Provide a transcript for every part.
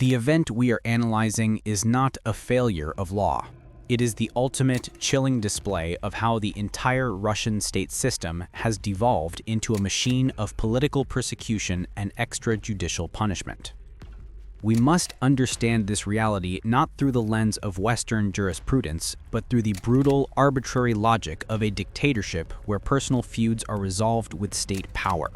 The event we are analyzing is not a failure of law. It is the ultimate, chilling display of how the entire Russian state system has devolved into a machine of political persecution and extrajudicial punishment. We must understand this reality not through the lens of Western jurisprudence, but through the brutal, arbitrary logic of a dictatorship where personal feuds are resolved with state power.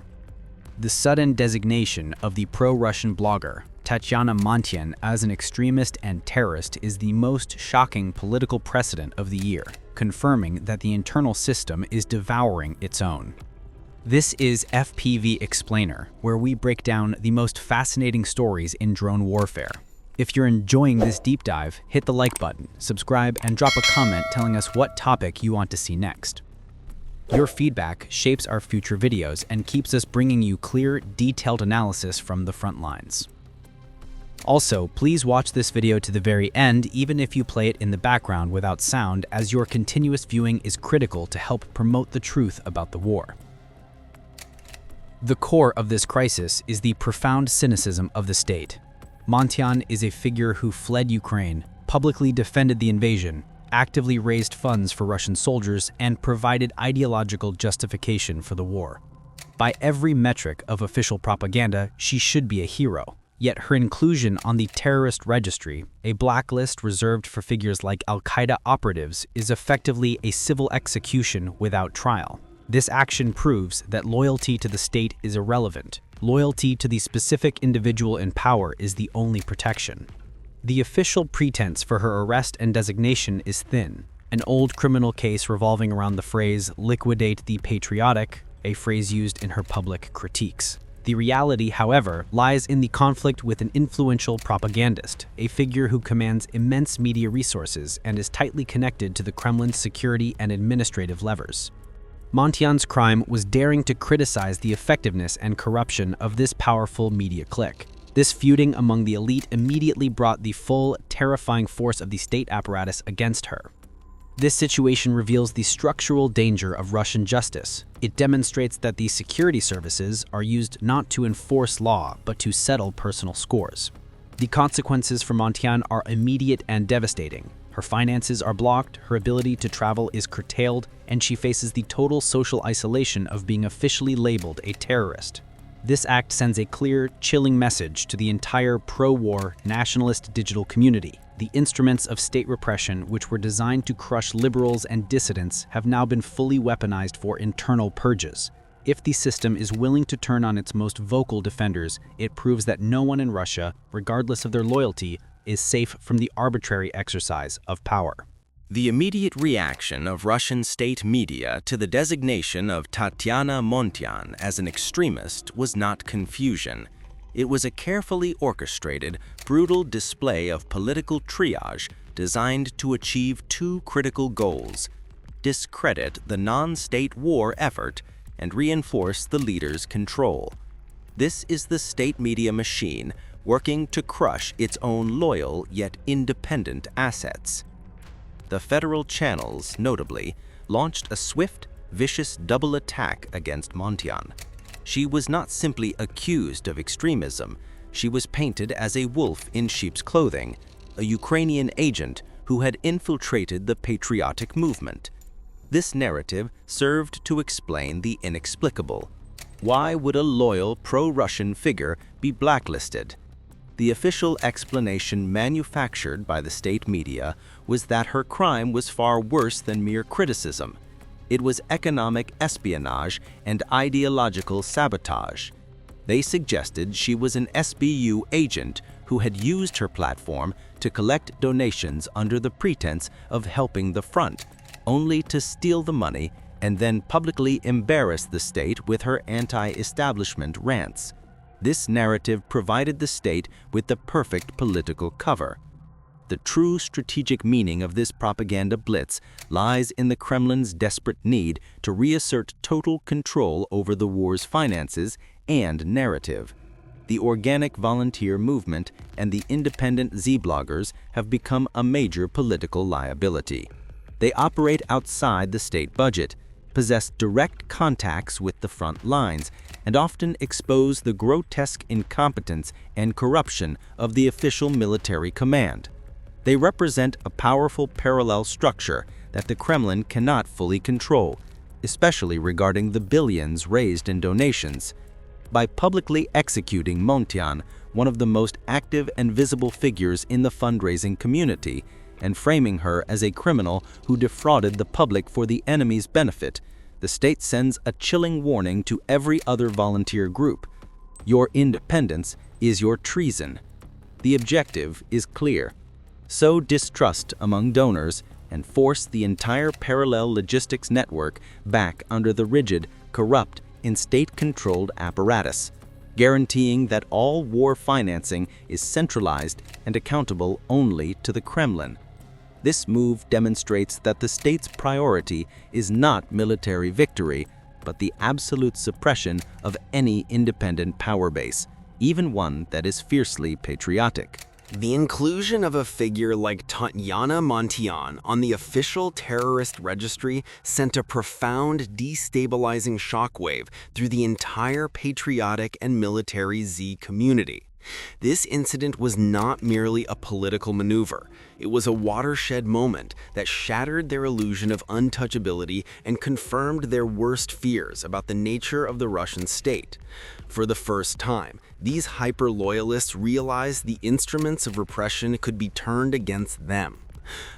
The sudden designation of the pro-Russian blogger Tatyana Montyan as an extremist and terrorist is the most shocking political precedent of the year, confirming that the internal system is devouring its own. This is FPV Explainer, where we break down the most fascinating stories in drone warfare. If you're enjoying this deep dive, hit the like button, subscribe, and drop a comment telling us what topic you want to see next. Your feedback shapes our future videos and keeps us bringing you clear, detailed analysis from the front lines. Also, please watch this video to the very end even if you play it in the background without sound, as your continuous viewing is critical to help promote the truth about the war. The core of this crisis is the profound cynicism of the state. Montyan is a figure who fled Ukraine, publicly defended the invasion, actively raised funds for Russian soldiers, and provided ideological justification for the war. By every metric of official propaganda, she should be a hero. Yet her inclusion on the terrorist registry, a blacklist reserved for figures like al-Qaeda operatives, is effectively a civil execution without trial. This action proves that loyalty to the state is irrelevant. Loyalty to the specific individual in power is the only protection. The official pretense for her arrest and designation is thin, an old criminal case revolving around the phrase "liquidate the patriotic," a phrase used in her public critiques. The reality, however, lies in the conflict with an influential propagandist, a figure who commands immense media resources and is tightly connected to the Kremlin's security and administrative levers. Montyan's crime was daring to criticize the effectiveness and corruption of this powerful media clique. This feuding among the elite immediately brought the full, terrifying force of the state apparatus against her. This situation reveals the structural danger of Russian justice. It demonstrates that the security services are used not to enforce law, but to settle personal scores. The consequences for Montyan are immediate and devastating. Her finances are blocked, her ability to travel is curtailed, and she faces the total social isolation of being officially labeled a terrorist. This act sends a clear, chilling message to the entire pro-war, nationalist digital community. The instruments of state repression, which were designed to crush liberals and dissidents, have now been fully weaponized for internal purges. If the system is willing to turn on its most vocal defenders, it proves that no one in Russia, regardless of their loyalty, is safe from the arbitrary exercise of power. The immediate reaction of Russian state media to the designation of Tatyana Montyan as an extremist was not confusion. It was a carefully orchestrated, brutal display of political triage designed to achieve two critical goals: discredit the non-state war effort and reinforce the leader's control. This is the state media machine working to crush its own loyal yet independent assets. The federal channels, notably, launched a swift, vicious double attack against Montyan. She was not simply accused of extremism, she was painted as a wolf in sheep's clothing, a Ukrainian agent who had infiltrated the patriotic movement. This narrative served to explain the inexplicable. Why would a loyal pro-Russian figure be blacklisted? The official explanation manufactured by the state media was that her crime was far worse than mere criticism. It was economic espionage and ideological sabotage. They suggested she was an SBU agent who had used her platform to collect donations under the pretense of helping the front, only to steal the money and then publicly embarrass the state with her anti-establishment rants. This narrative provided the state with the perfect political cover. The true strategic meaning of this propaganda blitz lies in the Kremlin's desperate need to reassert total control over the war's finances and narrative. The organic volunteer movement and the independent Z-bloggers have become a major political liability. They operate outside the state budget. possess direct contacts with the front lines, and often expose the grotesque incompetence and corruption of the official military command. They represent a powerful parallel structure that the Kremlin cannot fully control, especially regarding the billions raised in donations. By publicly executing Montian, one of the most active and visible figures in the fundraising community, and framing her as a criminal who defrauded the public for the enemy's benefit, the state sends a chilling warning to every other volunteer group. Your independence is your treason. The objective is clear: sow distrust among donors and force the entire parallel logistics network back under the rigid, corrupt, and state-controlled apparatus, guaranteeing that all war financing is centralized and accountable only to the Kremlin. This move demonstrates that the state's priority is not military victory, but the absolute suppression of any independent power base, even one that is fiercely patriotic. The inclusion of a figure like Tatiana Montian on the official terrorist registry sent a profound destabilizing shockwave through the entire patriotic and military Z community. This incident was not merely a political maneuver. It was a watershed moment that shattered their illusion of untouchability and confirmed their worst fears about the nature of the Russian state. For the first time, these hyper-loyalists realized the instruments of repression could be turned against them.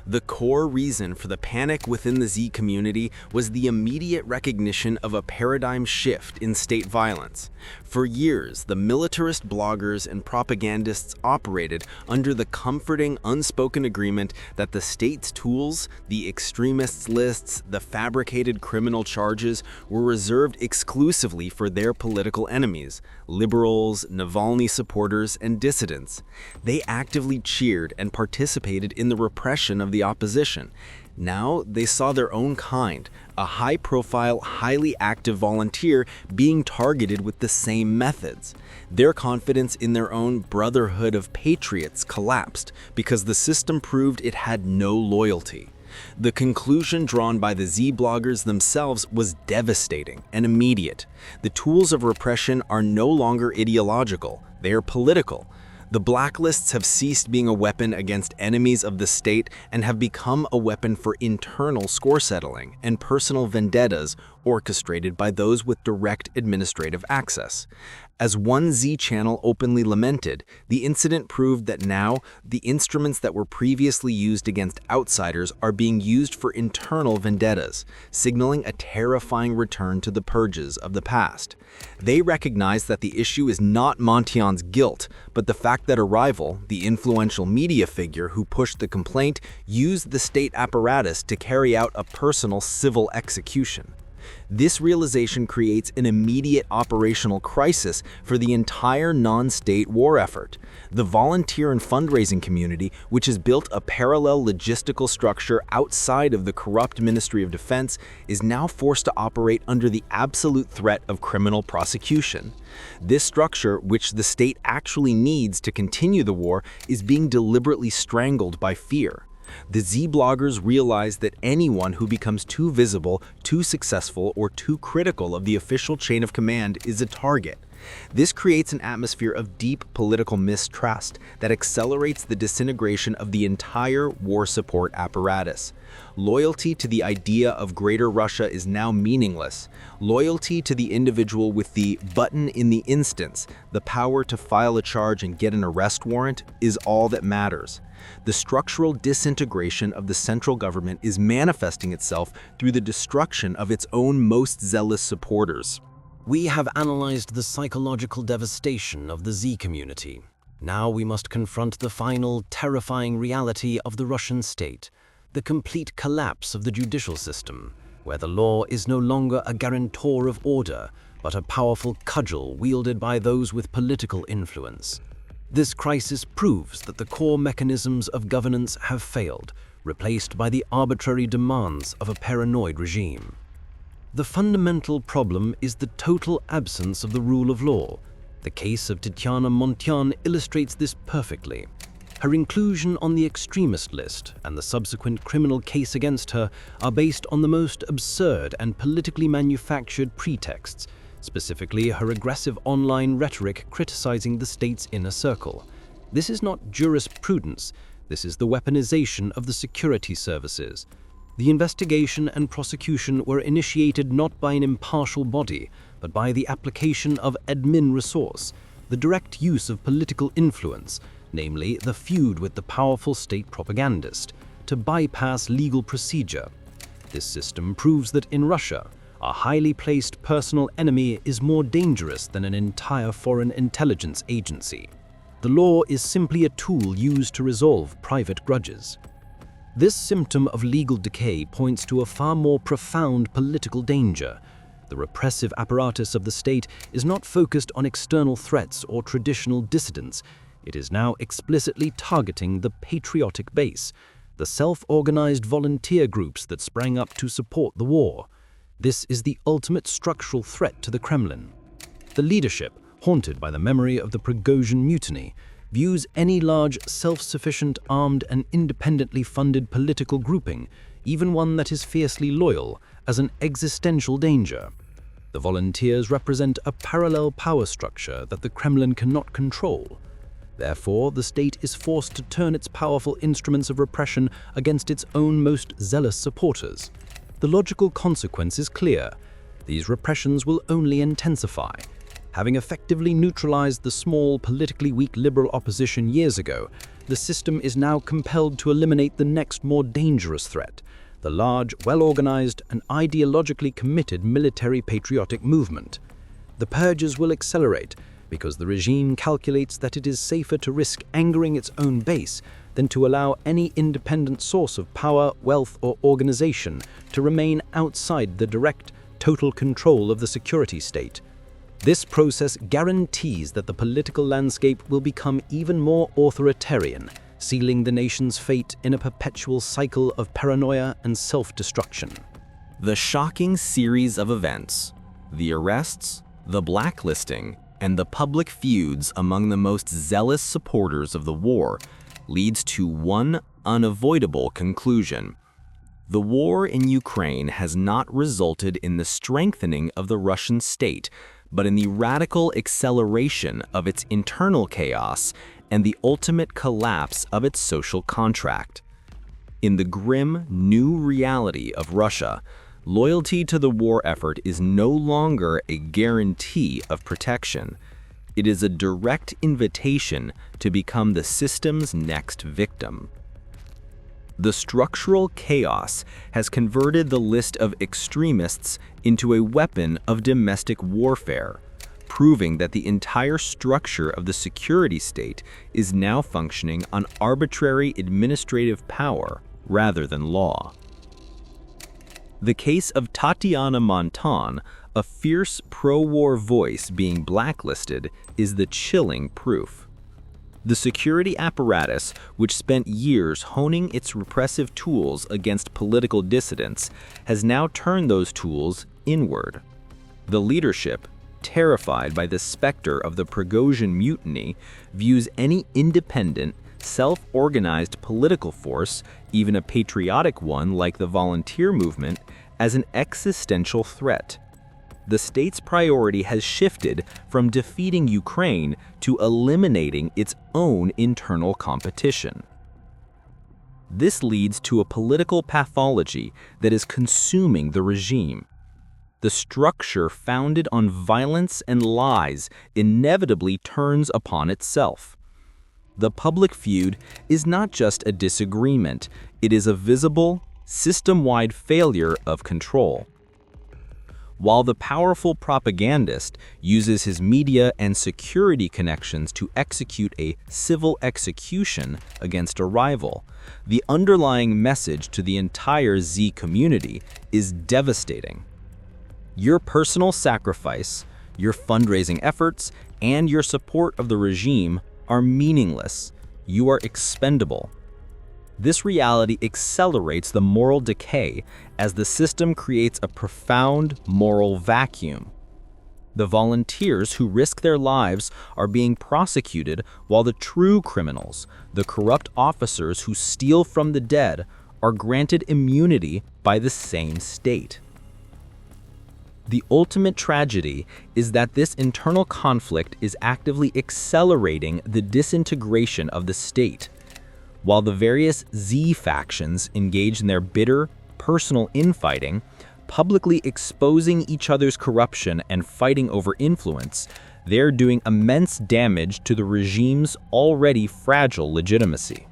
The core reason for the panic within the Z community was the immediate recognition of a paradigm shift in state violence. For years, the militarist bloggers and propagandists operated under the comforting, unspoken agreement that the state's tools, the extremists' lists, the fabricated criminal charges, were reserved exclusively for their political enemies, liberals, Navalny supporters, and dissidents. They actively cheered and participated in the repression of the opposition. Now they saw their own kind, a high-profile, highly active volunteer, being targeted with the same methods. Their confidence in their own brotherhood of patriots collapsed because the system proved it had no loyalty. The conclusion drawn by the Z bloggers themselves was devastating and immediate. The tools of repression are no longer ideological, they are political. The blacklists have ceased being a weapon against enemies of the state and have become a weapon for internal score settling and personal vendettas orchestrated by those with direct administrative access. As one Z channel openly lamented, the incident proved that now the instruments that were previously used against outsiders are being used for internal vendettas, signaling a terrifying return to the purges of the past. They recognize that the issue is not Montian's guilt, but the fact that a rival, the influential media figure who pushed the complaint, used the state apparatus to carry out a personal civil execution. This realization creates an immediate operational crisis for the entire non-state war effort. The volunteer and fundraising community, which has built a parallel logistical structure outside of the corrupt Ministry of Defense, is now forced to operate under the absolute threat of criminal prosecution. This structure, which the state actually needs to continue the war, is being deliberately strangled by fear. The Z bloggers realize that anyone who becomes too visible, too successful, or too critical of the official chain of command is a target. This creates an atmosphere of deep political mistrust that accelerates the disintegration of the entire war support apparatus. Loyalty to the idea of Greater Russia is now meaningless. Loyalty to the individual with the button in the instance, the power to file a charge and get an arrest warrant, is all that matters. The structural disintegration of the central government is manifesting itself through the destruction of its own most zealous supporters. We have analyzed the psychological devastation of the Z community. Now we must confront the final, terrifying reality of the Russian state, the complete collapse of the judicial system, where the law is no longer a guarantor of order, but a powerful cudgel wielded by those with political influence. This crisis proves that the core mechanisms of governance have failed, replaced by the arbitrary demands of a paranoid regime. The fundamental problem is the total absence of the rule of law. The case of Tatiana Montian illustrates this perfectly. Her inclusion on the extremist list and the subsequent criminal case against her are based on the most absurd and politically manufactured pretexts, specifically her aggressive online rhetoric criticizing the state's inner circle. This is not jurisprudence, this is the weaponization of the security services. The investigation and prosecution were initiated not by an impartial body, but by the application of admin resource, the direct use of political influence, namely the feud with the powerful state propagandist, to bypass legal procedure. This system proves that in Russia, a highly placed personal enemy is more dangerous than an entire foreign intelligence agency. The law is simply a tool used to resolve private grudges. This symptom of legal decay points to a far more profound political danger. The repressive apparatus of the state is not focused on external threats or traditional dissidents. It is now explicitly targeting the patriotic base, the self-organized volunteer groups that sprang up to support the war. This is the ultimate structural threat to the Kremlin. The leadership, haunted by the memory of the Prigozhin mutiny, views any large, self-sufficient, armed and independently funded political grouping, even one that is fiercely loyal, as an existential danger. The volunteers represent a parallel power structure that the Kremlin cannot control. Therefore, the state is forced to turn its powerful instruments of repression against its own most zealous supporters. The logical consequence is clear. These repressions will only intensify. Having effectively neutralized the small, politically weak liberal opposition years ago, the system is now compelled to eliminate the next more dangerous threat, the large, well-organized, and ideologically committed military patriotic movement. The purges will accelerate because the regime calculates that it is safer to risk angering its own base than to allow any independent source of power, wealth, or organization to remain outside the direct, total control of the security state. This process guarantees that the political landscape will become even more authoritarian, sealing the nation's fate in a perpetual cycle of paranoia and self-destruction. The shocking series of events, the arrests, the blacklisting, and the public feuds among the most zealous supporters of the war leads to one unavoidable conclusion. The war in Ukraine has not resulted in the strengthening of the Russian state, but in the radical acceleration of its internal chaos and the ultimate collapse of its social contract. In the grim new reality of Russia, loyalty to the war effort is no longer a guarantee of protection. It is a direct invitation to become the system's next victim. The structural chaos has converted the list of extremists into a weapon of domestic warfare, proving that the entire structure of the security state is now functioning on arbitrary administrative power rather than law. The case of Tatiana Montan, a fierce pro-war voice being blacklisted, is the chilling proof. The security apparatus, which spent years honing its repressive tools against political dissidents, has now turned those tools inward. The leadership, terrified by the specter of the Prigozhin mutiny, views any independent, self-organized political force, even a patriotic one like the volunteer movement, as an existential threat. The state's priority has shifted from defeating Ukraine to eliminating its own internal competition. This leads to a political pathology that is consuming the regime. The structure founded on violence and lies inevitably turns upon itself. The public feud is not just a disagreement, it is a visible, system-wide failure of control. While the powerful propagandist uses his media and security connections to execute a civil execution against a rival, the underlying message to the entire Z community is devastating. Your personal sacrifice, your fundraising efforts, and your support of the regime are meaningless. You are expendable. This reality accelerates the moral decay as the system creates a profound moral vacuum. The volunteers who risk their lives are being prosecuted, while the true criminals, the corrupt officers who steal from the dead, are granted immunity by the same state. The ultimate tragedy is that this internal conflict is actively accelerating the disintegration of the state. While the various Z factions engage in their bitter, personal infighting, publicly exposing each other's corruption and fighting over influence, they're doing immense damage to the regime's already fragile legitimacy.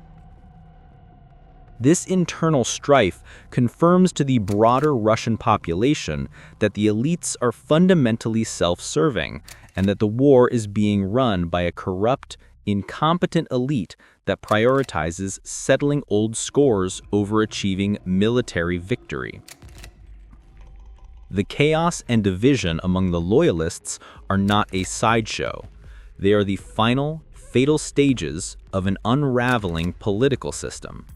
This internal strife confirms to the broader Russian population that the elites are fundamentally self-serving and that the war is being run by a corrupt, incompetent elite that prioritizes settling old scores over achieving military victory. The chaos and division among the loyalists are not a sideshow. They are the final, fatal stages of an unraveling political system.